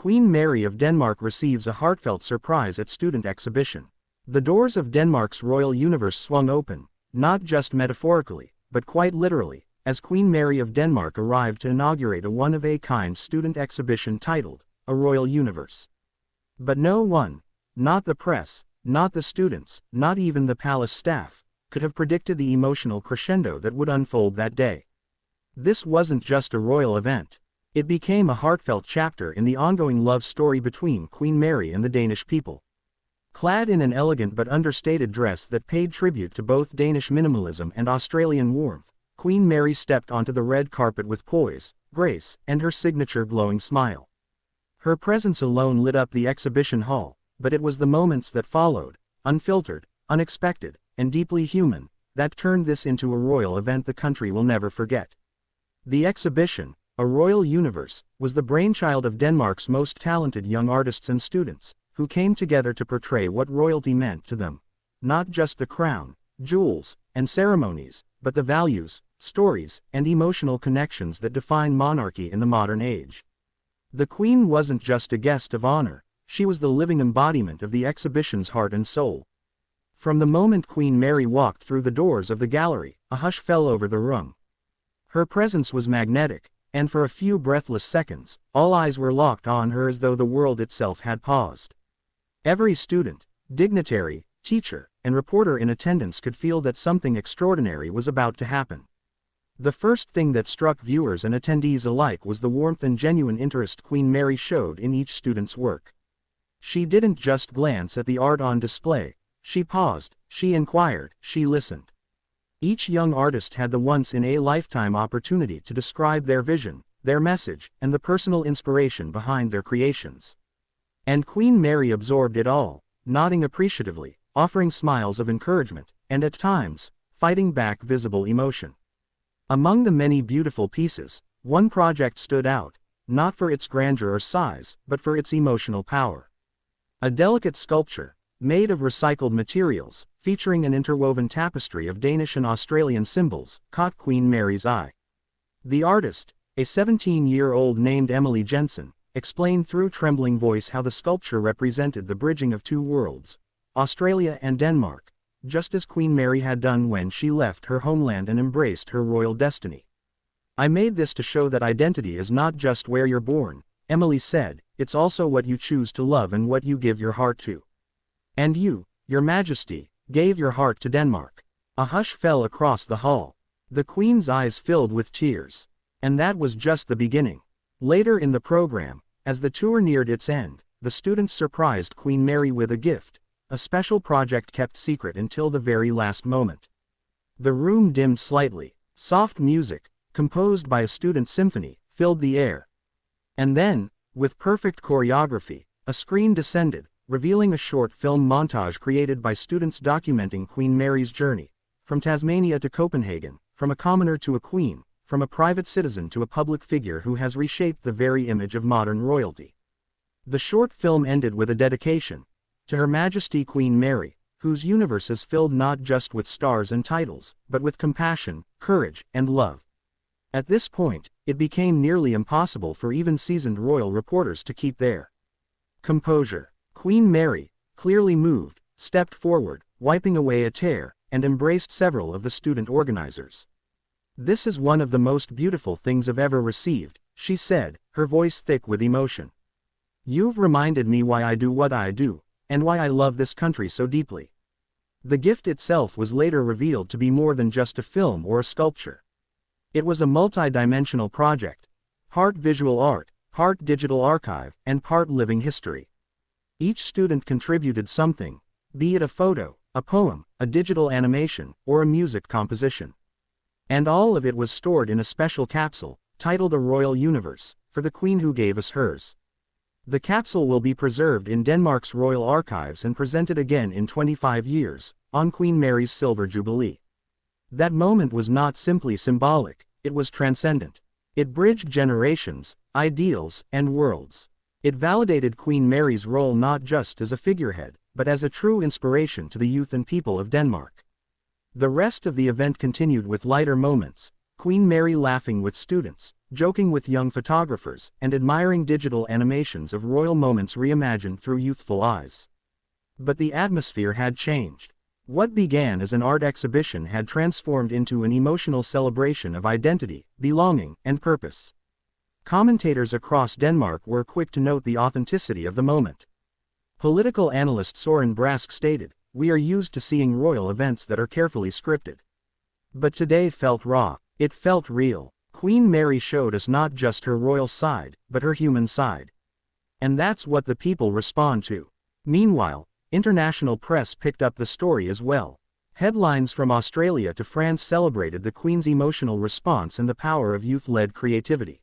Queen Mary of Denmark receives a heartfelt surprise at student exhibition. The doors of Denmark's royal universe swung open, not just metaphorically, but quite literally, as Queen Mary of Denmark arrived to inaugurate a one-of-a-kind student exhibition titled, A Royal Universe. But no one, not the press, not the students, not even the palace staff, could have predicted the emotional crescendo that would unfold that day. This wasn't just a royal event. It became a heartfelt chapter in the ongoing love story between Queen Mary and the Danish people. Clad in an elegant but understated dress that paid tribute to both Danish minimalism and Australian warmth, Queen Mary stepped onto the red carpet with poise, grace, and her signature glowing smile. Her presence alone lit up the exhibition hall, but it was the moments that followed, unfiltered, unexpected, and deeply human, that turned this into a royal event the country will never forget. The exhibition, A Royal Universe, was the brainchild of Denmark's most talented young artists and students, who came together to portray what royalty meant to them. Not just the crown, jewels, and ceremonies, but the values, stories, and emotional connections that define monarchy in the modern age. The Queen wasn't just a guest of honor, she was the living embodiment of the exhibition's heart and soul. From the moment Queen Mary walked through the doors of the gallery, a hush fell over the room. Her presence was magnetic, and for a few breathless seconds, all eyes were locked on her as though the world itself had paused. Every student, dignitary, teacher, and reporter in attendance could feel that something extraordinary was about to happen. The first thing that struck viewers and attendees alike was the warmth and genuine interest Queen Mary showed in each student's work. She didn't just glance at the art on display, she paused, she inquired, she listened. Each young artist had the once-in-a-lifetime opportunity to describe their vision, their message, and the personal inspiration behind their creations. And Queen Mary absorbed it all, nodding appreciatively, offering smiles of encouragement, and at times, fighting back visible emotion. Among the many beautiful pieces, one project stood out, not for its grandeur or size, but for its emotional power. A delicate sculpture, made of recycled materials, featuring an interwoven tapestry of Danish and Australian symbols, caught Queen Mary's eye. The artist, a 17-year-old named Emily Jensen, explained through trembling voice how the sculpture represented the bridging of two worlds, Australia and Denmark, just as Queen Mary had done when she left her homeland and embraced her royal destiny. "I made this to show that identity is not just where you're born," Emily said, "it's also what you choose to love and what you give your heart to. And you, Your Majesty, gave your heart to Denmark." A hush fell across the hall. The Queen's eyes filled with tears. And that was just the beginning. Later in the program, as the tour neared its end, the students surprised Queen Mary with a gift, a special project kept secret until the very last moment. The room dimmed slightly, soft music, composed by a student symphony, filled the air. And then, with perfect choreography, a screen descended, revealing a short film montage created by students documenting Queen Mary's journey, from Tasmania to Copenhagen, from a commoner to a queen, from a private citizen to a public figure who has reshaped the very image of modern royalty. The short film ended with a dedication to Her Majesty Queen Mary, whose universe is filled not just with stars and titles, but with compassion, courage, and love. At this point, it became nearly impossible for even seasoned royal reporters to keep their composure. Queen Mary, clearly moved, stepped forward, wiping away a tear, and embraced several of the student organizers. "This is one of the most beautiful things I've ever received," she said, her voice thick with emotion. "You've reminded me why I do what I do, and why I love this country so deeply." The gift itself was later revealed to be more than just a film or a sculpture. It was a multi-dimensional project, part visual art, part digital archive, and part living history. Each student contributed something, be it a photo, a poem, a digital animation, or a music composition. And all of it was stored in a special capsule, titled A Royal Universe, for the Queen who gave us hers. The capsule will be preserved in Denmark's royal archives and presented again in 25 years, on Queen Mary's Silver Jubilee. That moment was not simply symbolic, it was transcendent. It bridged generations, ideals, and worlds. It validated Queen Mary's role not just as a figurehead, but as a true inspiration to the youth and people of Denmark. The rest of the event continued with lighter moments, Queen Mary laughing with students, joking with young photographers, and admiring digital animations of royal moments reimagined through youthful eyes. But the atmosphere had changed. What began as an art exhibition had transformed into an emotional celebration of identity, belonging, and purpose. Commentators across Denmark were quick to note the authenticity of the moment. Political analyst Søren Brask stated, "We are used to seeing royal events that are carefully scripted. But today felt raw. It felt real. Queen Mary showed us not just her royal side, but her human side. And that's what the people respond to." Meanwhile, international press picked up the story as well. Headlines from Australia to France celebrated the Queen's emotional response and the power of youth-led creativity.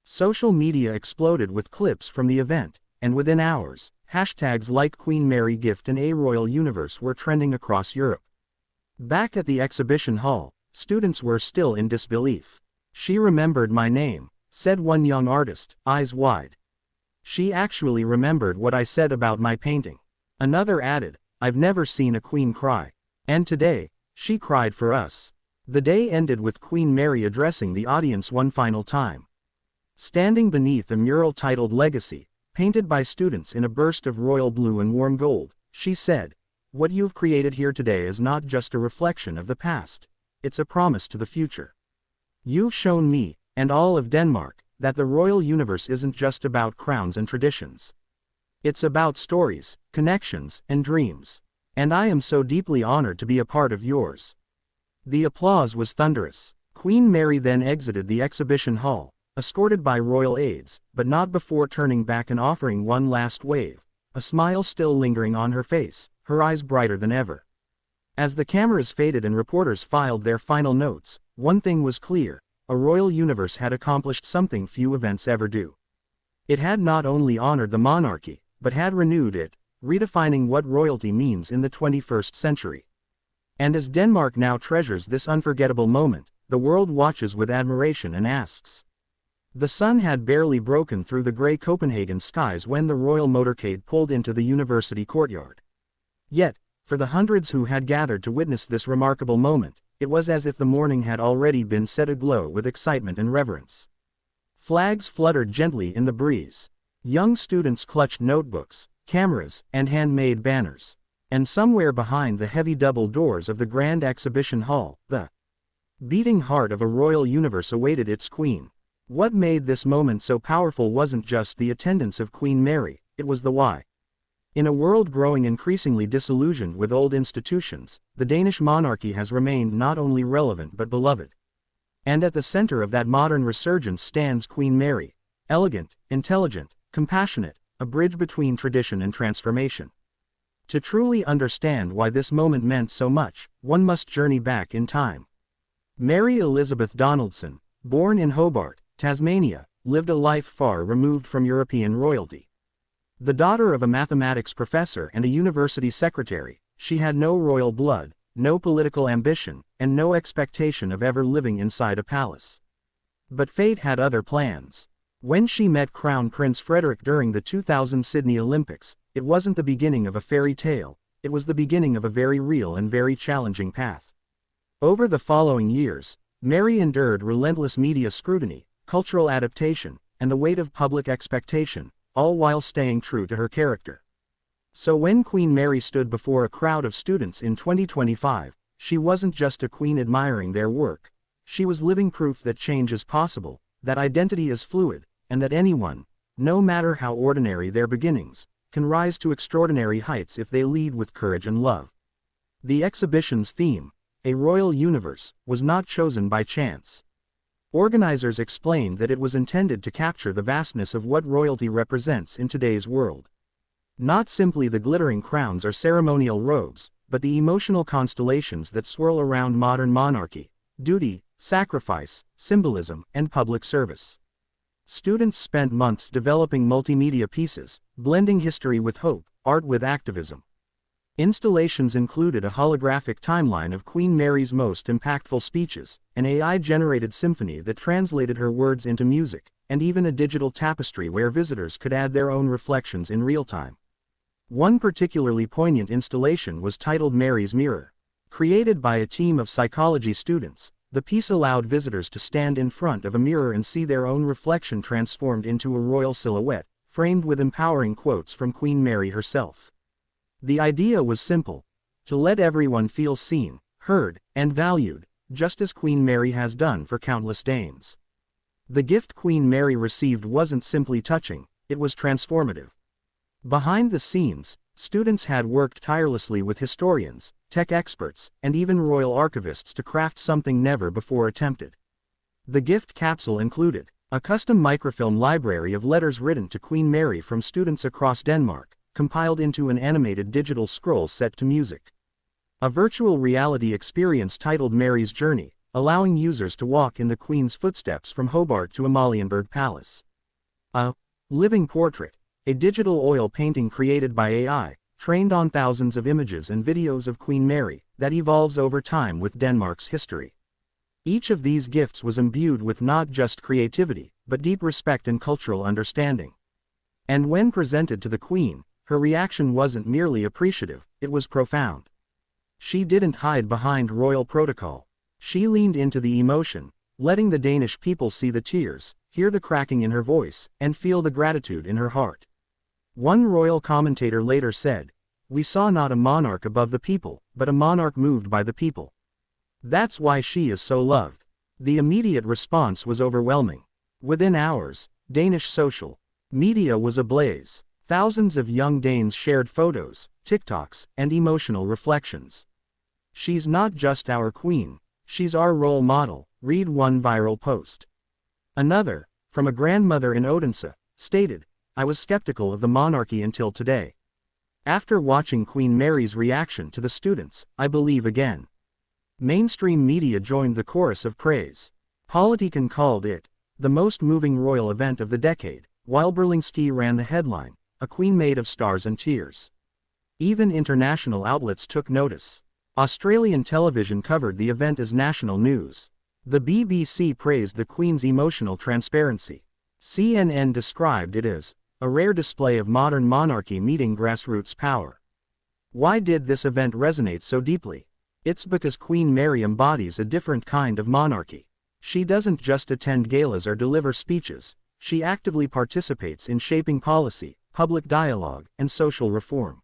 Social media exploded with clips from the event, and within hours, hashtags like Queen Mary Gift and A Royal Universe were trending across Europe. Back at the exhibition hall, students were still in disbelief. "She remembered my name," said one young artist, eyes wide. "She actually remembered what I said about my painting." Another added, "I've never seen a queen cry. And today, she cried for us." The day ended with Queen Mary addressing the audience one final time. Standing beneath a mural titled Legacy, painted by students in a burst of royal blue and warm gold, she said, "What you've created here today is not just a reflection of the past, it's a promise to the future. You've shown me, and all of Denmark, that the royal universe isn't just about crowns and traditions. It's about stories, connections, and dreams. And I am so deeply honored to be a part of yours." The applause was thunderous. Queen Mary then exited the exhibition hall, escorted by royal aides, but not before turning back and offering one last wave, a smile still lingering on her face, her eyes brighter than ever. As the cameras faded and reporters filed their final notes, one thing was clear: a royal universe had accomplished something few events ever do. It had not only honored the monarchy, but had renewed it, redefining what royalty means in the 21st century. And as Denmark now treasures this unforgettable moment, the world watches with admiration and asks. The sun had barely broken through the grey Copenhagen skies when the royal motorcade pulled into the university courtyard. Yet, for the hundreds who had gathered to witness this remarkable moment, it was as if the morning had already been set aglow with excitement and reverence. Flags fluttered gently in the breeze. Young students clutched notebooks, cameras, and handmade banners. And somewhere behind the heavy double doors of the grand exhibition hall, the beating heart of a royal universe awaited its queen. What made this moment so powerful wasn't just the attendance of Queen Mary, it was the why. In a world growing increasingly disillusioned with old institutions, the Danish monarchy has remained not only relevant but beloved. And at the center of that modern resurgence stands Queen Mary, elegant, intelligent, compassionate, a bridge between tradition and transformation. To truly understand why this moment meant so much, one must journey back in time. Mary Elizabeth Donaldson, born in Hobart, Tasmania, lived a life far removed from European royalty. The daughter of a mathematics professor and a university secretary, she had no royal blood, no political ambition, and no expectation of ever living inside a palace. But fate had other plans. When she met Crown Prince Frederik during the 2000 Sydney Olympics, it wasn't the beginning of a fairy tale, it was the beginning of a very real and very challenging path. Over the following years, Mary endured relentless media scrutiny, cultural adaptation, and the weight of public expectation, all while staying true to her character. So when Queen Mary stood before a crowd of students in 2025, she wasn't just a queen admiring their work, she was living proof that change is possible, that identity is fluid, and that anyone, no matter how ordinary their beginnings, can rise to extraordinary heights if they lead with courage and love. The exhibition's theme, A Royal Universe, was not chosen by chance. Organizers explained that it was intended to capture the vastness of what royalty represents in today's world. Not simply the glittering crowns or ceremonial robes, but the emotional constellations that swirl around modern monarchy, duty, sacrifice, symbolism, and public service. Students spent months developing multimedia pieces, blending history with hope, art with activism. Installations included a holographic timeline of Queen Mary's most impactful speeches, an AI-generated symphony that translated her words into music, and even a digital tapestry where visitors could add their own reflections in real time. One particularly poignant installation was titled Mary's Mirror. Created by a team of psychology students, The piece allowed visitors to stand in front of a mirror and see their own reflection transformed into a royal silhouette, framed with empowering quotes from Queen Mary herself. The idea was simple: to let everyone feel seen, heard, and valued, just as Queen Mary has done for countless Danes. The gift Queen Mary received wasn't simply touching, it was transformative. Behind the scenes, students had worked tirelessly with historians, tech experts, and even royal archivists to craft something never before attempted. The gift capsule included a custom microfilm library of letters written to Queen Mary from students across Denmark, compiled into an animated digital scroll set to music. A virtual reality experience titled Mary's Journey, allowing users to walk in the Queen's footsteps from Hobart to Amalienborg Palace. A living portrait, a digital oil painting created by AI, trained on thousands of images and videos of Queen Mary, that evolves over time with Denmark's history. Each of these gifts was imbued with not just creativity, but deep respect and cultural understanding. And when presented to the Queen, her reaction wasn't merely appreciative, it was profound. She didn't hide behind royal protocol. She leaned into the emotion, letting the Danish people see the tears, hear the cracking in her voice, and feel the gratitude in her heart. One royal commentator later said, "We saw not a monarch above the people, but a monarch moved by the people. That's why she is so loved." The immediate response was overwhelming. Within hours, Danish social media was ablaze. Thousands of young Danes shared photos, TikToks, and emotional reflections. "She's not just our queen, she's our role model," read one viral post. Another, from a grandmother in Odense, stated, "I was skeptical of the monarchy until today. After watching Queen Mary's reaction to the students, I believe again." Mainstream media joined the chorus of praise. Politiken called it the most moving royal event of the decade, while Berlingske ran the headline, "A Queen Made of Stars and Tears." Even international outlets took notice. Australian television covered the event as national news. The BBC praised the Queen's emotional transparency. CNN described it as a rare display of modern monarchy meeting grassroots power. Why did this event resonate so deeply? It's because Queen Mary embodies a different kind of monarchy. She doesn't just attend galas or deliver speeches, she actively participates in shaping policy, public dialogue, and social reform.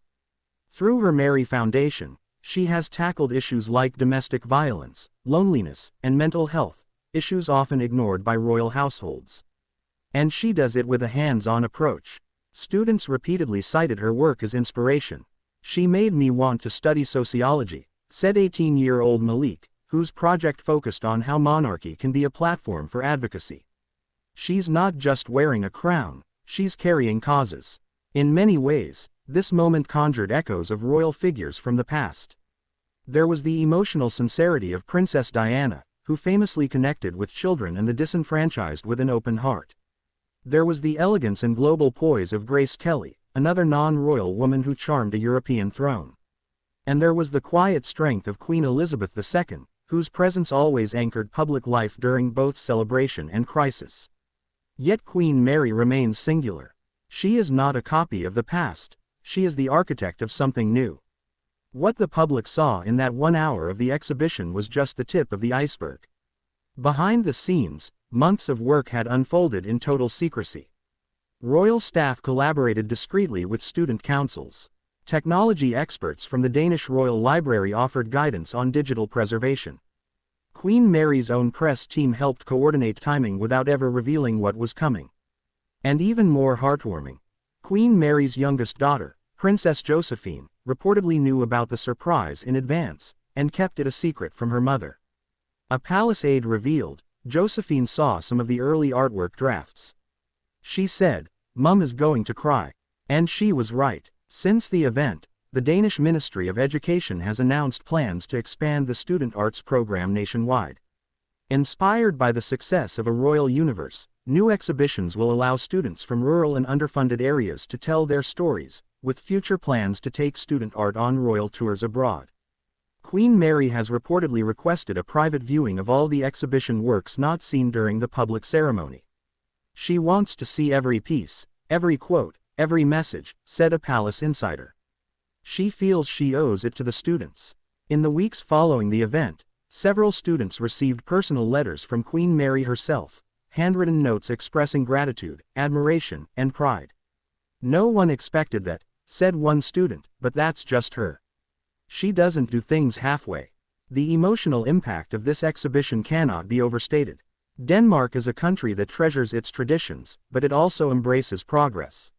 Through her Mary Foundation, she has tackled issues like domestic violence, loneliness, and mental health, issues often ignored by royal households. And she does it with a hands-on approach. Students repeatedly cited her work as inspiration. "She made me want to study sociology," said 18-year-old Malik, whose project focused on how monarchy can be a platform for advocacy. "She's not just wearing a crown, she's carrying causes." In many ways, this moment conjured echoes of royal figures from the past. There was the emotional sincerity of Princess Diana, who famously connected with children and the disenfranchised with an open heart. There was the elegance and global poise of Grace Kelly, another non-royal woman who charmed a European throne. And there was the quiet strength of Queen Elizabeth II, whose presence always anchored public life during both celebration and crisis. Yet Queen Mary remains singular. She is not a copy of the past, she is the architect of something new. What the public saw in that 1 hour of the exhibition was just the tip of the iceberg. Behind the scenes, months of work had unfolded in total secrecy. Royal staff collaborated discreetly with student councils. Technology experts from the Danish Royal Library offered guidance on digital preservation. Queen Mary's own press team helped coordinate timing without ever revealing what was coming. And even more heartwarming, Queen Mary's youngest daughter, Princess Josephine, reportedly knew about the surprise in advance, and kept it a secret from her mother. A palace aide revealed, Josephine saw some of the early artwork drafts. She said, "Mum is going to cry." And she was right. Since the event, the Danish Ministry of Education has announced plans to expand the student arts program nationwide. Inspired by the success of A Royal Universe, new exhibitions will allow students from rural and underfunded areas to tell their stories, with future plans to take student art on royal tours abroad. Queen Mary has reportedly requested a private viewing of all the exhibition works not seen during the public ceremony. "She wants to see every piece, every quote, every message," said a palace insider. She feels she owes it to the students. In the weeks following the event, Several students received personal letters from Queen Mary herself, handwritten notes expressing gratitude, admiration, and pride. "No one expected that," said one student, "but that's just her. She doesn't do things halfway." The emotional impact of this exhibition cannot be overstated. Denmark is a country that treasures its traditions, but it also embraces progress.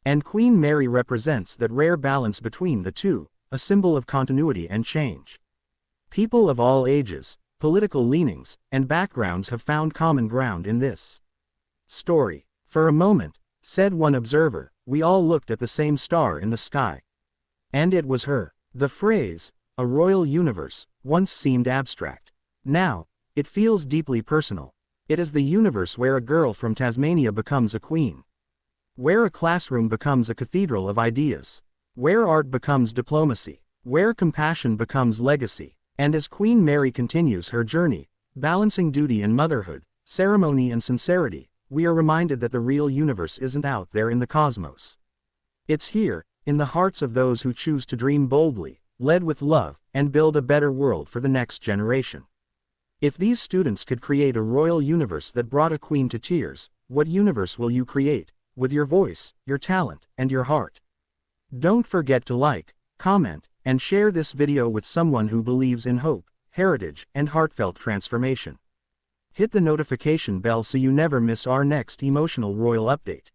And Queen Mary represents that rare balance between the two, a symbol of continuity and change. People of all ages, political leanings, and backgrounds have found common ground in this story. "For a moment," said one observer, "we all looked at the same star in the sky. And it was her." The phrase, "a royal universe," once seemed abstract. Now, it feels deeply personal. It is the universe where a girl from Tasmania becomes a queen. Where a classroom becomes a cathedral of ideas. Where art becomes diplomacy. Where compassion becomes legacy. And as Queen Mary continues her journey, balancing duty and motherhood, ceremony and sincerity, we are reminded that the real universe isn't out there in the cosmos. It's here, in the hearts of those who choose to dream boldly, lead with love, and build a better world for the next generation. If these students could create a royal universe that brought a queen to tears, what universe will you create, with your voice, your talent, and your heart? Don't forget to like, comment, and share this video with someone who believes in hope, heritage, and heartfelt transformation. Hit the notification bell so you never miss our next emotional royal update.